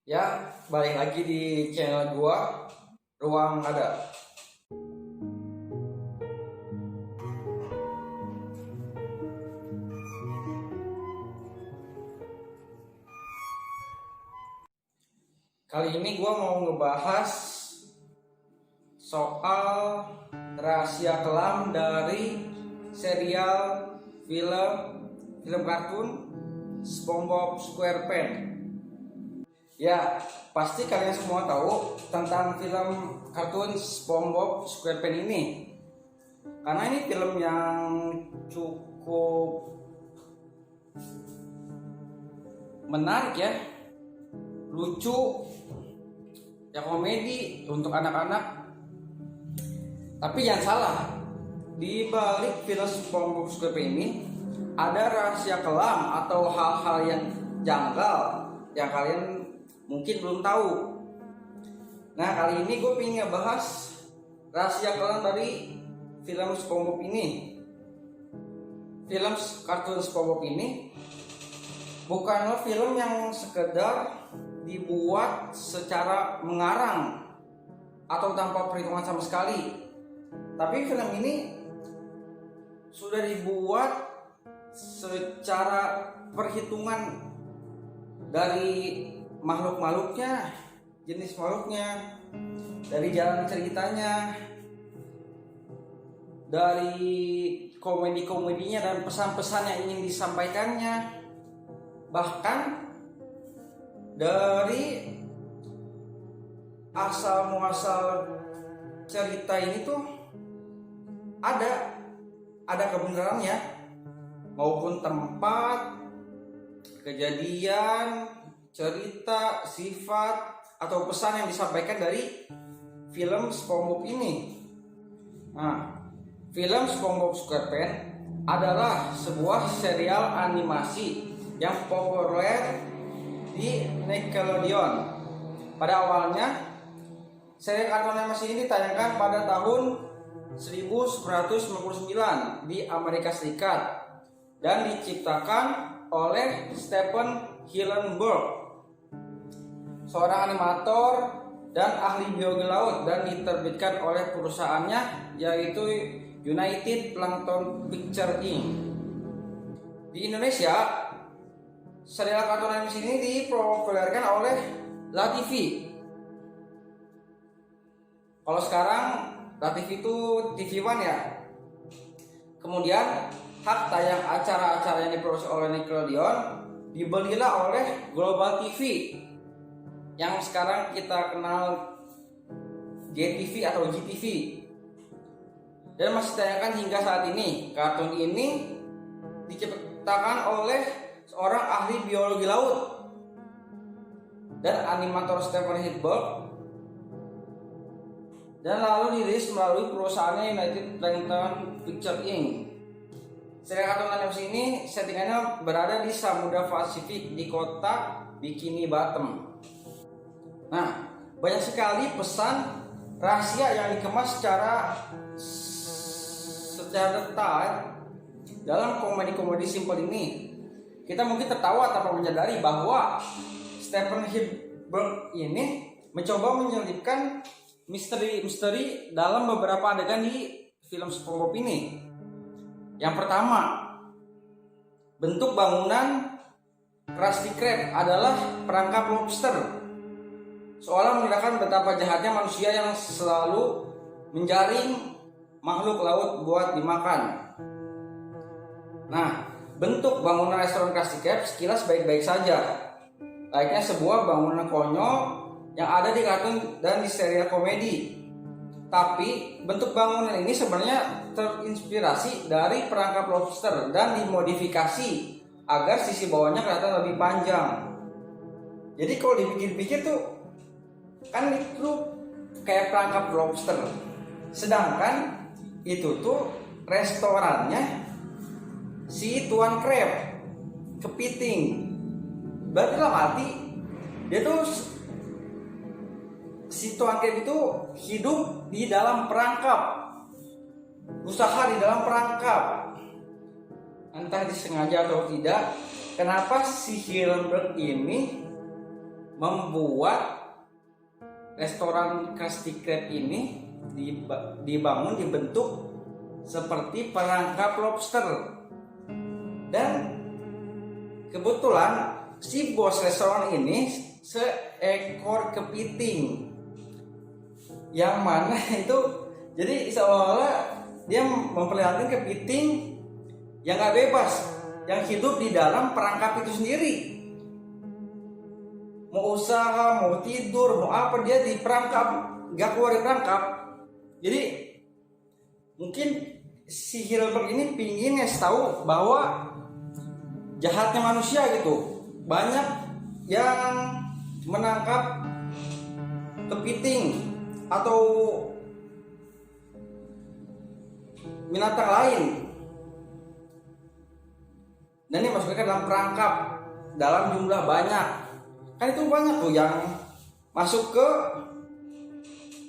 Ya, balik lagi di channel gua, Ruang Ada. Kali ini gua mau ngebahas soal rahasia kelam dari serial film kartun SpongeBob SquarePants. Ya, pasti kalian semua tahu tentang film kartun SpongeBob SquarePants ini. Karena ini film yang cukup menarik ya, lucu, ya komedi untuk anak-anak. Tapi jangan salah, di balik film SpongeBob SquarePants ini ada rahasia kelam atau hal-hal yang janggal yang kalian mungkin belum tahu. Nah, kali ini gue pengen ngebahas rahasia kelam dari film SpongeBob ini. Film kartun SpongeBob ini bukanlah film yang sekedar dibuat secara mengarang atau tanpa perhitungan sama sekali. Tapi film ini sudah dibuat secara perhitungan dari makhluk-makhluknya, jenis makhluknya, dari jalan ceritanya, dari komedi-komedinya dan pesan-pesan yang ingin disampaikannya, bahkan dari asal muasal cerita ini tuh ada kebenarannya, maupun tempat, kejadian, cerita, sifat, atau pesan yang disampaikan dari film SpongeBob ini. Nah, film SpongeBob SquarePants adalah sebuah serial animasi yang populer di Nickelodeon. Pada awalnya, serial kartun animasi ini ditayangkan pada tahun 1999 di Amerika Serikat dan diciptakan oleh Stephen Hillenburg, seorang animator dan ahli biologi laut, dan diterbitkan oleh perusahaannya yaitu United Plankton Pictures Inc. Di Indonesia, serial kartun animasi ini dipopulerkan oleh LaTV. Kalau sekarang LaTV itu TV One ya. Kemudian hak tayang acara-acara yang diproduksi oleh Nickelodeon dibelilah oleh Global TV yang sekarang kita kenal GTV atau GTV, dan masih ditayangkan hingga saat ini. Kartun ini diciptakan oleh seorang ahli biologi laut dan animator Stephen Hillenburg, dan lalu dirilis melalui perusahaannya United Plankton Pictures Inc. Serial kartun animasi ini settingannya berada di Samudra Pasifik di kota Bikini Bottom. Nah, banyak sekali pesan rahasia yang dikemas secara detail dalam komedi-komedi simpel ini. Kita mungkin tertawa tanpa menyadari bahwa Stephen Hillenburg ini mencoba menyelipkan misteri dalam beberapa adegan di film SpongeBob ini. Yang pertama, bentuk bangunan Krusty Krab adalah perangkap lobster, seolah menandakan betapa jahatnya manusia yang selalu menjaring makhluk laut buat dimakan. Nah, bentuk bangunan restoran Krusty Krab sekilas baik-baik saja, layaknya sebuah bangunan konyol yang ada di kartun dan di serial komedi. Tapi bentuk bangunan ini sebenarnya terinspirasi dari perangkap lobster dan dimodifikasi agar sisi bawahnya kelihatan lebih panjang. Jadi kalau dipikir-pikir tuh kan itu kayak perangkap lobster, sedangkan itu tuh restorannya si Tuan Crab, kepiting. Berarti dalam arti dia tuh, si Tuan Crab itu hidup di dalam perangkap, usaha di dalam perangkap. Entah disengaja atau tidak, kenapa si Hillenburg ini membuat restoran Krusty Krab ini dibentuk seperti perangkap lobster. Dan kebetulan si bos restoran ini seekor kepiting, yang mana itu jadi seolah-olah dia memperlihatkan kepiting yang gak bebas, yang hidup di dalam perangkap itu sendiri. Mau usaha, mau tidur, mau apa, dia di perangkap, gak keluar dari perangkap. Jadi mungkin si Hilbert ini pingin ngasih tahu bahwa jahatnya manusia gitu. Banyak yang menangkap kepiting atau binatang lain, dan ini masuknya ke dalam perangkap dalam jumlah banyak. Kan itu banyak tuh yang masuk ke,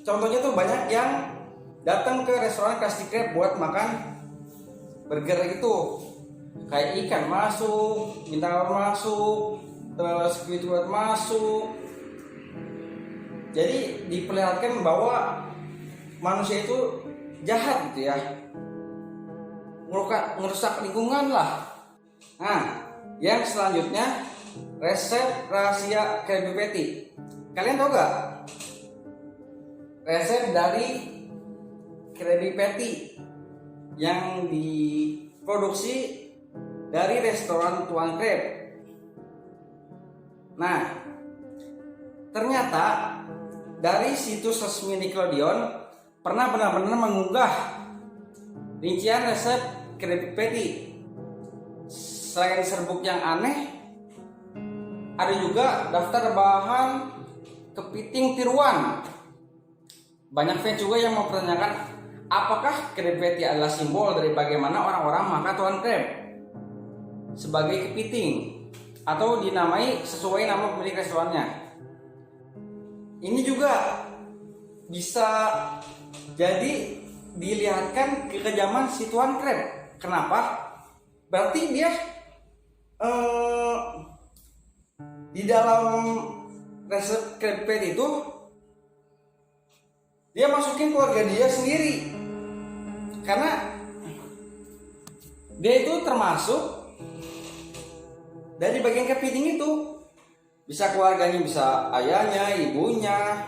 contohnya tuh banyak yang datang ke restoran Krusty Krab buat makan burger itu. Kayak ikan masuk, bintang masuk, terus Squidward masuk. Jadi diperlihatkan bahwa manusia itu jahat gitu ya, merusak lingkungan lah. Nah, yang selanjutnya resep rahasia Krabby Patty. Kalian tahu gak resep dari Krabby Patty yang diproduksi dari restoran Tuan Krab? Nah, ternyata dari situs resmi Nickelodeon pernah benar-benar mengunggah rincian resep Krabby Patty. Selain serbuk yang aneh, ada juga daftar bahan kepiting tiruan. Banyak fans juga yang mempertanyakan apakah Krabby Patty adalah simbol dari bagaimana orang-orang makan Tuan Krab sebagai kepiting, atau dinamai sesuai nama pemilik restorannya. Ini juga bisa jadi dilihatkan kekejaman si Tuan Krab. Kenapa? Berarti dia di dalam resep Krabby Patty itu dia masukin keluarga dia sendiri, karena dia itu termasuk dari bagian kepiting itu. Bisa keluarganya, bisa ayahnya, ibunya,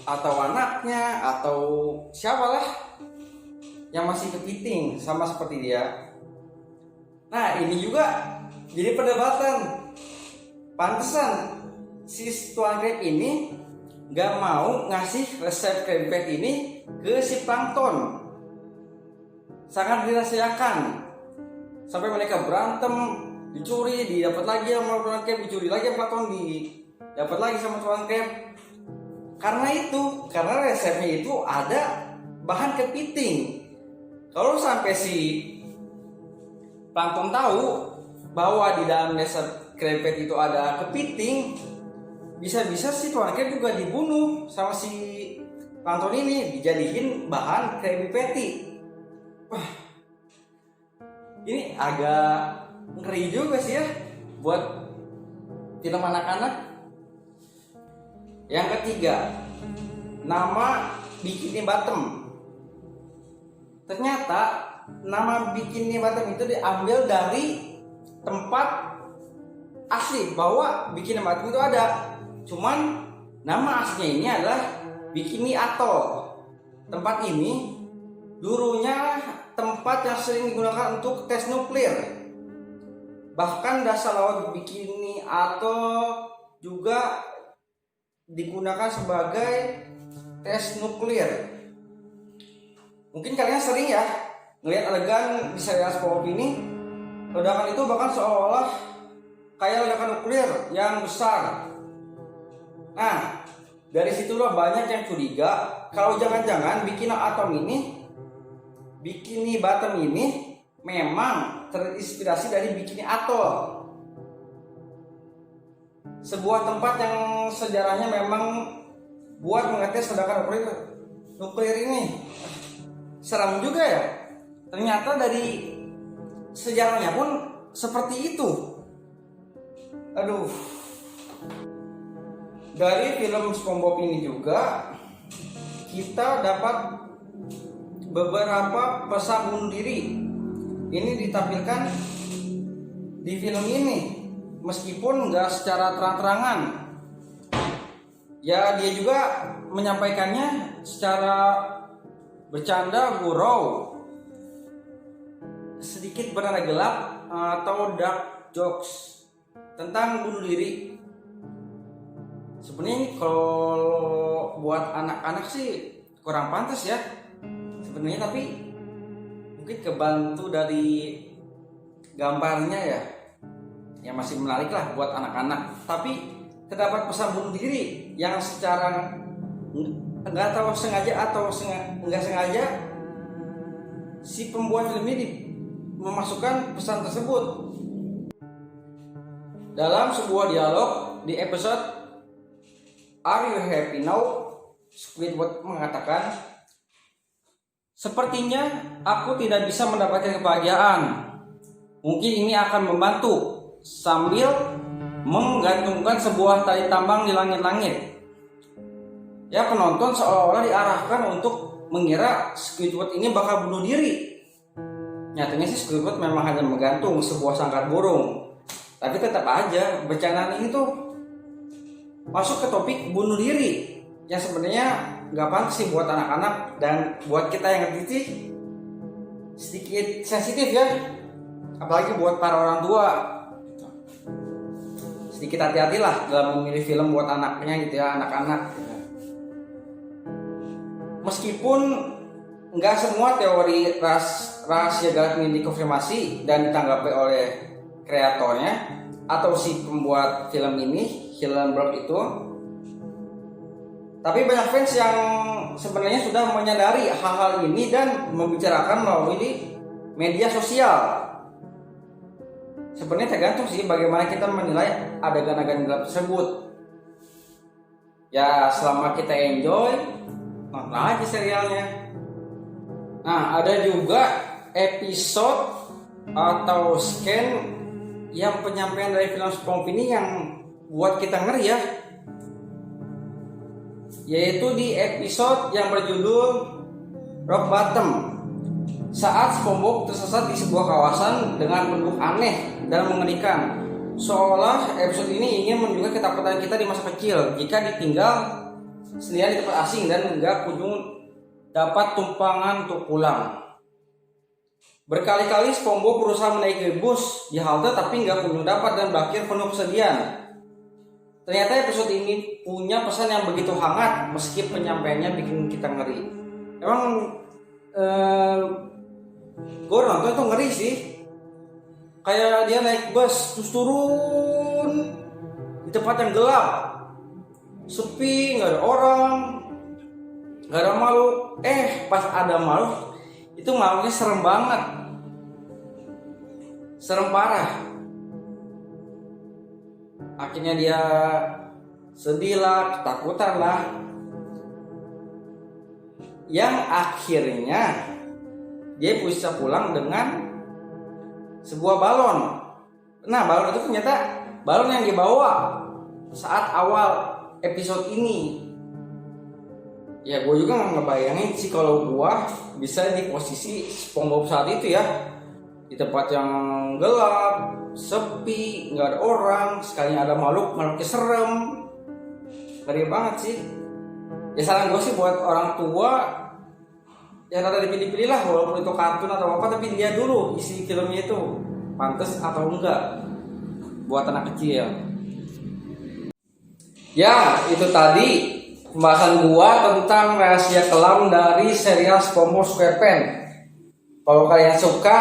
atau anaknya, atau siapalah yang masih kepiting sama seperti dia. Nah, ini juga jadi perdebatan. Pantesan si Tuan Krab ini gak mau ngasih resep Krabby Patty ini ke si Plankton. Sangat dirahasiakan, sampai mereka berantem, dicuri, didapat lagi sama Tuan Krab, dicuri lagi sama Plankton, didapat lagi sama Tuan Krab. Karena resepnya itu ada bahan kepiting. Kalau sampai si Plankton tahu bahwa di dalam resep Krabby Patty itu ada kepiting, bisa-bisa si Tuan Krab juga dibunuh sama si Plankton ini, dijadiin bahan Krabby Patty. Wah, ini agak ngeri juga sih ya buat film anak-anak. Yang ketiga, nama Bikini Bottom. Ternyata nama Bikini Bottom itu diambil dari tempat asli, bahwa Bikini Bottom itu ada. Cuman nama aslinya ini adalah Bikini Atoll. Tempat ini dulunya tempat yang sering digunakan untuk tes nuklir. Bahkan dasar laut Bikini Atoll juga digunakan sebagai tes nuklir. Mungkin kalian sering ya ngelihat adegan di serial SpongeBob ini, ledakan itu bahkan seolah-olah kayak ledakan nuklir yang besar. Nah, dari situlah banyak yang curiga kalau jangan-jangan Bikini Bottom ini memang terinspirasi dari Bikini Atoll, sebuah tempat yang sejarahnya memang buat mengetes ledakan nuklir ini. Seram juga ya, ternyata dari sejarahnya pun seperti itu. Aduh. dari film SpongeBob ini juga kita dapat beberapa pesan bunuh diri. Ini ditampilkan di film ini, meskipun nggak secara terang-terangan. Ya, dia juga menyampaikannya secara bercanda, gurau, sedikit berada gelap atau dark jokes tentang bunuh diri. Sebenarnya kalau buat anak-anak sih kurang pantas ya sebenarnya, tapi mungkin kebantu dari gambarnya ya, yang masih menarik lah buat anak-anak. Tapi terdapat pesan bunuh diri yang secara nggak tahu sengaja atau nggak sengaja si pembuat film ini memasukkan pesan tersebut dalam sebuah dialog di episode Are You Happy Now? Squidward mengatakan, "Sepertinya aku tidak bisa mendapatkan kebahagiaan. Mungkin ini akan membantu," sambil menggantungkan sebuah tali tambang di langit-langit. Ya, penonton seolah-olah diarahkan untuk mengira Squidward ini bakal bunuh diri. Nyatanya sih Squidward memang hanya menggantung sebuah sangkar burung. Tapi tetap aja bercandaan ini tuh masuk ke topik bunuh diri yang sebenarnya nggak pantas sih buat anak-anak, dan buat kita yang ngerti sedikit sensitif ya, apalagi buat para orang tua. Sedikit hati-hatilah dalam memilih film buat anaknya gitu ya, anak-anak. Meskipun nggak semua teori rahasia gaib ini dikonfirmasi dan ditanggapi oleh kreatornya atau si pembuat film ini, Hillenburg itu, tapi banyak fans yang sebenarnya sudah menyadari hal-hal ini dan membicarakan melalui di media sosial. Sebenarnya tergantung sih bagaimana kita menilai adegan-adegan gelap tersebut. Ya, selama kita enjoy, nonton aja serialnya. Nah, ada juga episode atau scan yang penyampaian dari film SpongeBob ini yang buat kita ngeri ya, yaitu di episode yang berjudul Rock Bottom. Saat SpongeBob tersesat di sebuah kawasan dengan penduduk aneh dan mengerikan, seolah episode ini ingin menunjukkan ketakutan kita di masa kecil jika ditinggal sendirian di tempat asing dan nggak kunjung dapat tumpangan untuk pulang. Berkali-kali SpongeBob berusaha menaiki bus di halte tapi nggak kunjung dapat dan berakhir penuh kesedihan. Ternyata episode ini punya pesan yang begitu hangat meski penyampaiannya bikin kita ngeri. Emang gue nonton tuh ngeri sih. Kayak dia naik bus terus turun di tempat yang gelap, sepi, nggak ada orang, nggak ada makhluk. Pas ada makhluk, itu makhluknya serem banget, serem parah. Akhirnya dia sedih lah, ketakutan lah, yang akhirnya dia bisa pulang dengan sebuah balon. Nah, balon itu ternyata balon yang dibawa saat awal episode ini. Ya, gue juga nggak ngebayangin sih kalau gue bisa di posisi SpongeBob saat itu ya, di tempat yang gelap, sepi, nggak ada orang, sekalinya ada makhluknya serem, ngeri banget sih. Ya, saran gue sih buat orang tua, ya rada dipilih-pilih lah, walaupun itu kartun atau apa, tapi lihat dulu isi filmnya itu pantas atau enggak buat anak kecil. Ya, itu tadi pembahasan gua tentang rahasia kelam dari serial SpongeBob SquarePants. Kalau kalian suka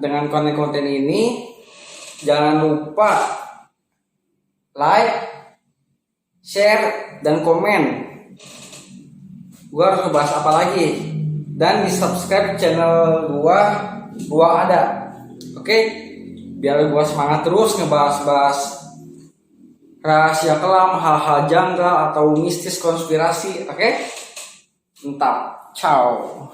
dengan konten-konten ini, jangan lupa like, share, dan komen. Gua harus ngebahas apa lagi? Dan di subscribe channel gua ada. Oke, biar gua semangat terus ngebahas-bahas rahasia kelam, hal-hal janggal atau mistis konspirasi. Oke, mantap. Ciao.